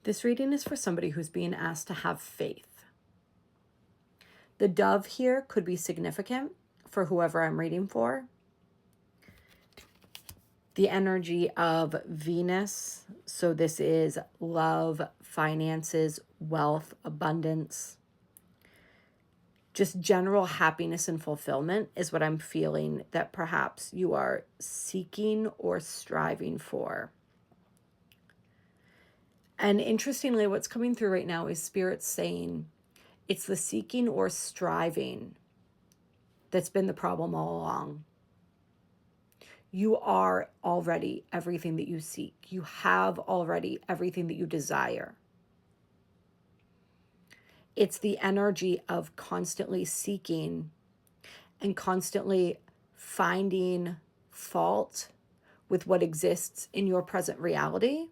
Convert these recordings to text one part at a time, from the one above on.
This reading is for somebody who's being asked to have faith. The dove here could be significant for whoever I'm reading for. The energy of Venus, so this is love, finances, wealth, abundance, just general happiness and fulfillment is what I'm feeling that perhaps you are seeking or striving for. And interestingly, what's coming through right now is Spirit saying it's the seeking or striving that's been the problem all along. You are already everything that you seek. You have already everything that you desire. It's the energy of constantly seeking and constantly finding fault with what exists in your present reality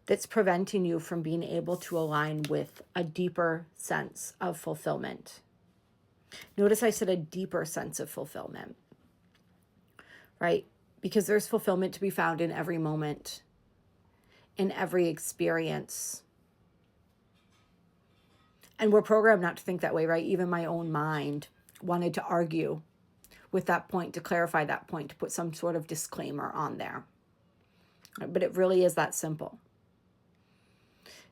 that's preventing you from being able to align with a deeper sense of fulfillment. Notice I said a deeper sense of fulfillment, right? Because there's fulfillment to be found in every moment, in every experience. And we're programmed not to think that way, right? Even my own mind wanted to argue with that point, to clarify that point, to put some sort of disclaimer on there. But it really is that simple.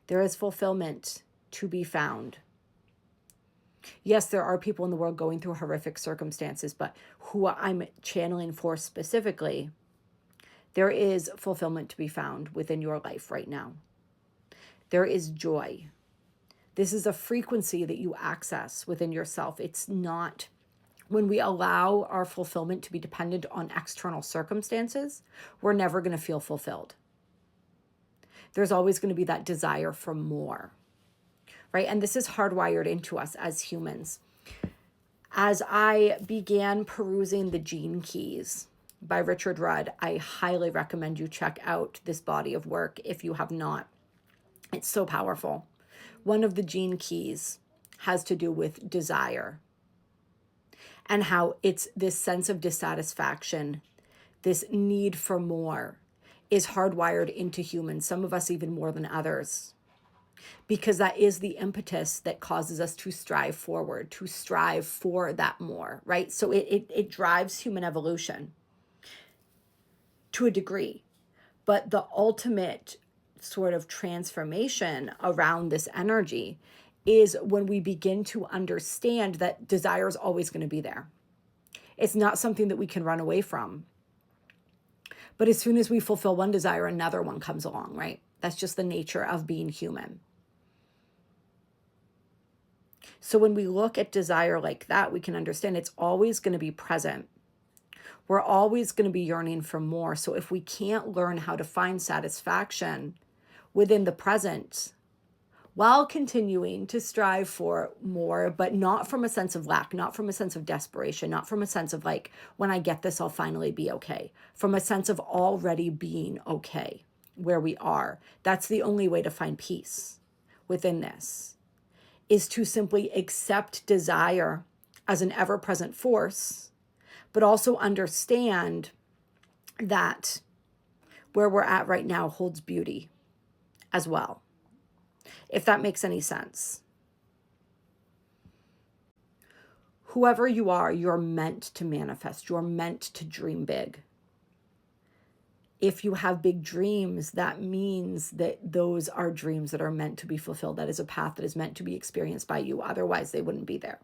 There is fulfillment to be found. Yes, there are people in the world going through horrific circumstances, but who I'm channeling for specifically, there is fulfillment to be found within your life right now. There is joy. This is a frequency that you access within yourself. It's not, when we allow our fulfillment to be dependent on external circumstances, we're never going to feel fulfilled. There's always going to be that desire for more, right? And this is hardwired into us as humans. As I began perusing The Gene Keys by Richard Rudd, I highly recommend you check out this body of work if you have not. It's so powerful. One of the gene keys has to do with desire and how it's this sense of dissatisfaction, this need for more is hardwired into humans, some of us even more than others, because that is the impetus that causes us to strive forward, to strive for that more, right? So it drives human evolution to a degree, but the ultimate sort of transformation around this energy is when we begin to understand that desire is always going to be there. It's not something that we can run away from. But as soon as we fulfill one desire, another one comes along, right? That's just the nature of being human. So when we look at desire like that, we can understand it's always going to be present. We're always going to be yearning for more. So if we can't learn how to find satisfaction within the present, while continuing to strive for more, but not from a sense of lack, not from a sense of desperation, not from a sense of like, when I get this, I'll finally be okay, from a sense of already being okay where we are. That's the only way to find peace within this, is to simply accept desire as an ever-present force, but also understand that where we're at right now holds beauty as well. If that makes any sense. Whoever you are, you're meant to manifest. You're meant to dream big. If you have big dreams, that means that those are dreams that are meant to be fulfilled. That is a path that is meant to be experienced by you. Otherwise, they wouldn't be there.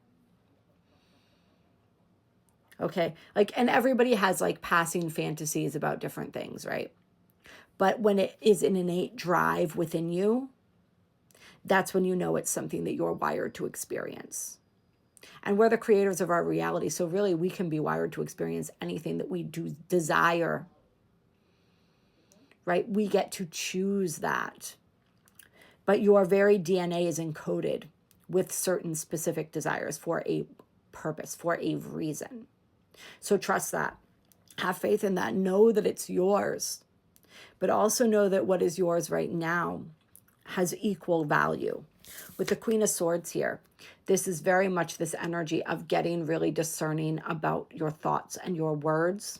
Okay? And everybody has passing fantasies about different things, right? But when it is an innate drive within you, that's when you know it's something that you're wired to experience. And we're the creators of our reality. So really, we can be wired to experience anything that we do desire, right? We get to choose that. But your very DNA is encoded with certain specific desires for a purpose, for a reason. So trust that. Have faith in that. Know that it's yours. But also know that what is yours right now has equal value. With the Queen of Swords here, this is very much this energy of getting really discerning about your thoughts and your words.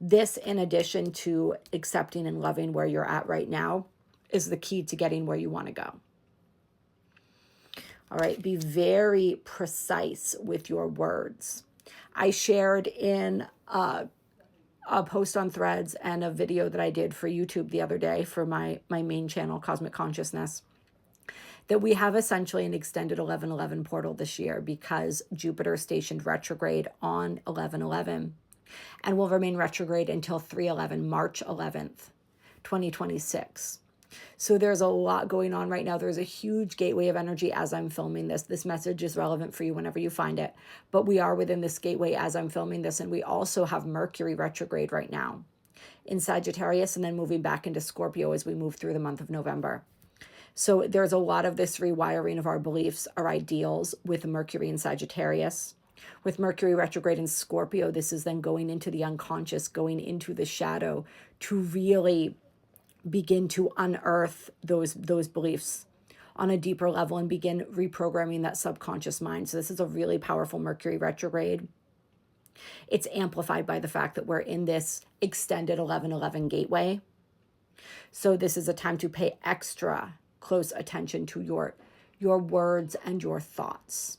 This, in addition to accepting and loving where you're at right now, is the key to getting where you want to go. All right, be very precise with your words. I shared in a post on Threads and a video that I did for YouTube the other day for my main channel, Cosmic Consciousness, that we have essentially an extended 11/11 portal this year because Jupiter stationed retrograde on 11/11 and will remain retrograde until 3/11, March 11th, 2026. So there's a lot going on right now. There's a huge gateway of energy as I'm filming this. This message is relevant for you whenever you find it. But we are within this gateway as I'm filming this. And we also have Mercury retrograde right now in Sagittarius and then moving back into Scorpio as we move through the month of November. So there's a lot of this rewiring of our beliefs, our ideals with Mercury in Sagittarius. With Mercury retrograde in Scorpio, this is then going into the unconscious, going into the shadow to really begin to unearth those beliefs on a deeper level and begin reprogramming that subconscious mind. So this is a really powerful Mercury retrograde. It's amplified by the fact that we're in this extended 11/11 gateway. So this is a time to pay extra close attention to your words and your thoughts.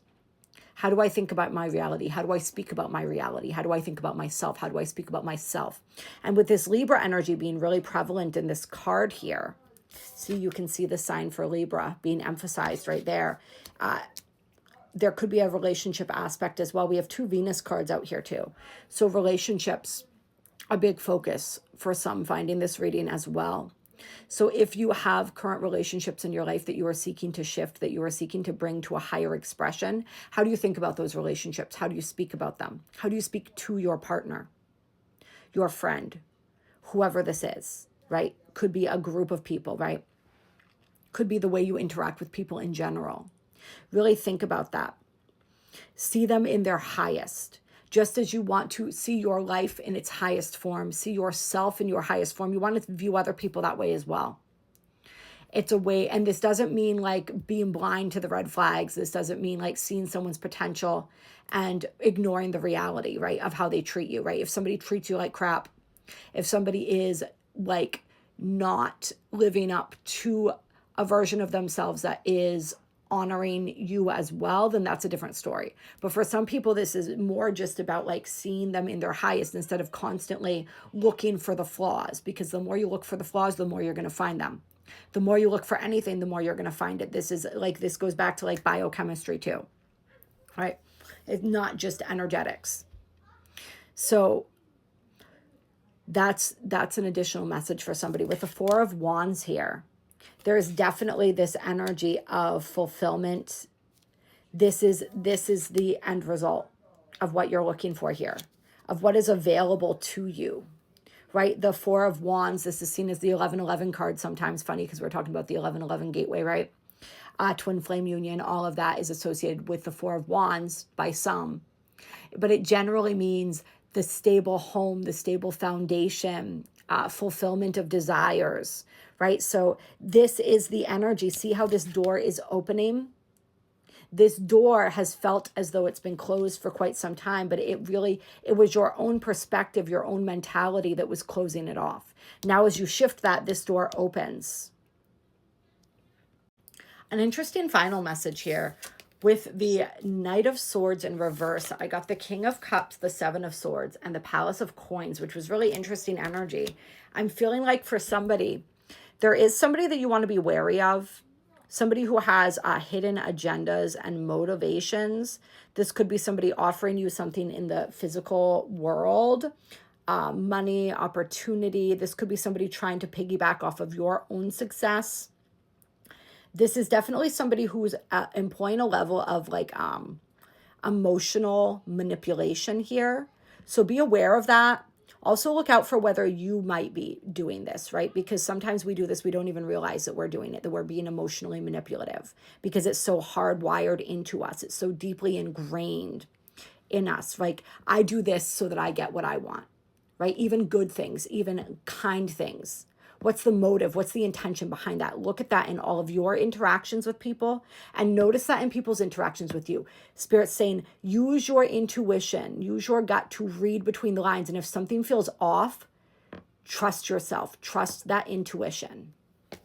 How do I think about my reality? How do I speak about my reality? How do I think about myself? How do I speak about myself? And with this Libra energy being really prevalent in this card here, see, you can see the sign for Libra being emphasized right there. There could be a relationship aspect as well. We have 2 Venus cards out here too. So relationships, a big focus for some finding this reading as well. So if you have current relationships in your life that you are seeking to shift, that you are seeking to bring to a higher expression, how do you think about those relationships? How do you speak about them? How do you speak to your partner, your friend, whoever this is, right? Could be a group of people, right? Could be the way you interact with people in general. Really think about that. See them in their highest. Just as you want to see your life in its highest form, see yourself in your highest form, you want to view other people that way as well. It's a way, and this doesn't mean like being blind to the red flags. This doesn't mean like seeing someone's potential and ignoring the reality, right, of how they treat you, right? If somebody treats you like crap, if somebody is like not living up to a version of themselves that is honoring you as well, then that's a different story. But for some people, this is more just about like seeing them in their highest instead of constantly looking for the flaws, because the more you look for the flaws, the more you're going to find them. The more you look for anything, the more you're going to find it. This is like, this goes back to like biochemistry too, right? It's not just energetics. So that's an additional message for somebody. With the 4 of Wands here, there is definitely this energy of fulfillment. This is the end result of what you're looking for here, of what is available to you, right? The 4 of Wands, this is seen as the 11/11 card sometimes. Funny because we're talking about the 11/11 gateway, right? Twin flame union, all of that is associated with the 4 of Wands by some. But it generally means the stable home, the stable foundation, fulfillment of desires, right? So this is the energy. See how this door is opening? This door has felt as though it's been closed for quite some time, but it was your own perspective, your own mentality that was closing it off. Now, as you shift that, this door opens. An interesting final message here. With the Knight of Swords in reverse, I got the King of Cups, the 7 of Swords, and the Palace of Coins, which was really interesting energy. I'm feeling like for somebody, there is somebody that you want to be wary of, somebody who has hidden agendas and motivations. This could be somebody offering you something in the physical world, money, opportunity. This could be somebody trying to piggyback off of your own success. This is definitely somebody who's employing a level of like emotional manipulation here. So be aware of that. Also look out for whether you might be doing this, right? Because sometimes we do this, we don't even realize that we're doing it, that we're being emotionally manipulative because it's so hardwired into us. It's so deeply ingrained in us. Like, I do this so that I get what I want, right? Even good things, even kind things. What's the motive? What's the intention behind that? Look at that in all of your interactions with people and notice that in people's interactions with you. Spirit's saying, use your intuition, use your gut to read between the lines. And if something feels off, trust yourself, trust that intuition.